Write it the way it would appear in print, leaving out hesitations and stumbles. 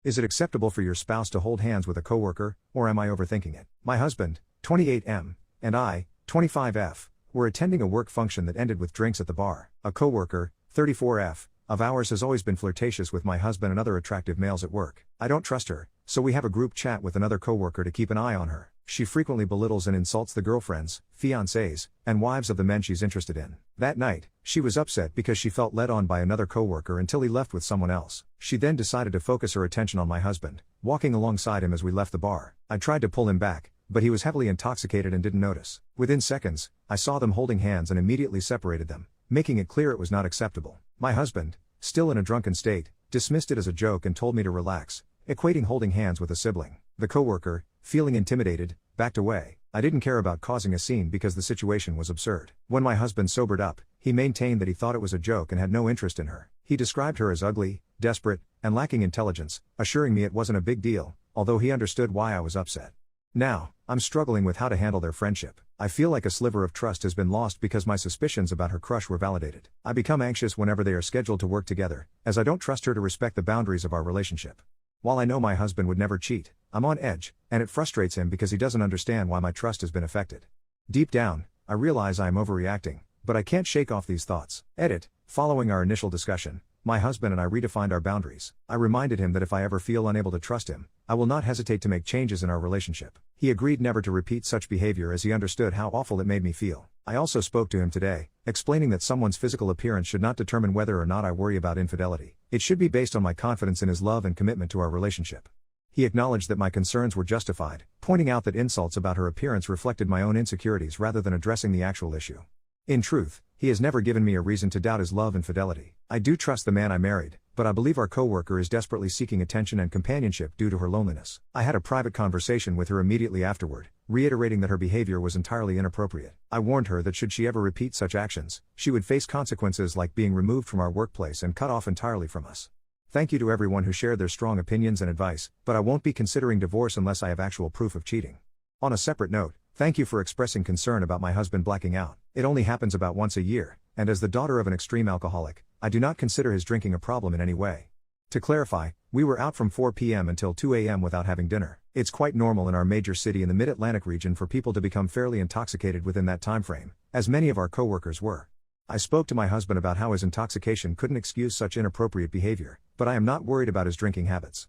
Is it acceptable for your spouse to hold hands with a coworker, or am I overthinking it? My husband, 28M, and I, 25F, were attending a work function that ended with drinks at the bar. A coworker, 34F, of ours has always been flirtatious with my husband and other attractive males at work. I don't trust her, so we have a group chat with another coworker to keep an eye on her. She frequently belittles and insults the girlfriends, fiancés, and wives of the men she's interested in. That night, she was upset because she felt led on by another coworker until he left with someone else. She then decided to focus her attention on my husband, walking alongside him as we left the bar. I tried to pull him back, but he was heavily intoxicated and didn't notice. Within seconds, I saw them holding hands and immediately separated them, making it clear it was not acceptable. My husband, still in a drunken state, dismissed it as a joke and told me to relax, equating holding hands with a sibling. The coworker, feeling intimidated, backed away. I didn't care about causing a scene because the situation was absurd. When my husband sobered up, he maintained that he thought it was a joke and had no interest in her. He described her as ugly, desperate, and lacking intelligence, assuring me it wasn't a big deal, although he understood why I was upset. Now, I'm struggling with how to handle their friendship. I feel like a sliver of trust has been lost because my suspicions about her crush were validated. I become anxious whenever they are scheduled to work together, as I don't trust her to respect the boundaries of our relationship. While I know my husband would never cheat, I'm on edge, and it frustrates him because he doesn't understand why my trust has been affected. Deep down, I realize I am overreacting, but I can't shake off these thoughts. Edit. Following our initial discussion, my husband and I redefined our boundaries. I reminded him that if I ever feel unable to trust him, I will not hesitate to make changes in our relationship. He agreed never to repeat such behavior as he understood how awful it made me feel. I also spoke to him today, explaining that someone's physical appearance should not determine whether or not I worry about infidelity. It should be based on my confidence in his love and commitment to our relationship. He acknowledged that my concerns were justified, pointing out that insults about her appearance reflected my own insecurities rather than addressing the actual issue. In truth, he has never given me a reason to doubt his love and fidelity. I do trust the man I married, but I believe our coworker is desperately seeking attention and companionship due to her loneliness. I had a private conversation with her immediately afterward, reiterating that her behavior was entirely inappropriate. I warned her that should she ever repeat such actions, she would face consequences like being removed from our workplace and cut off entirely from us. Thank you to everyone who shared their strong opinions and advice, but I won't be considering divorce unless I have actual proof of cheating. On a separate note, thank you for expressing concern about my husband blacking out. It only happens about once a year, and as the daughter of an extreme alcoholic, I do not consider his drinking a problem in any way. To clarify, we were out from 4 p.m. until 2 a.m. without having dinner. It's quite normal in our major city in the Mid-Atlantic region for people to become fairly intoxicated within that time frame, as many of our coworkers were. I spoke to my husband about how his intoxication couldn't excuse such inappropriate behavior, but I am not worried about his drinking habits.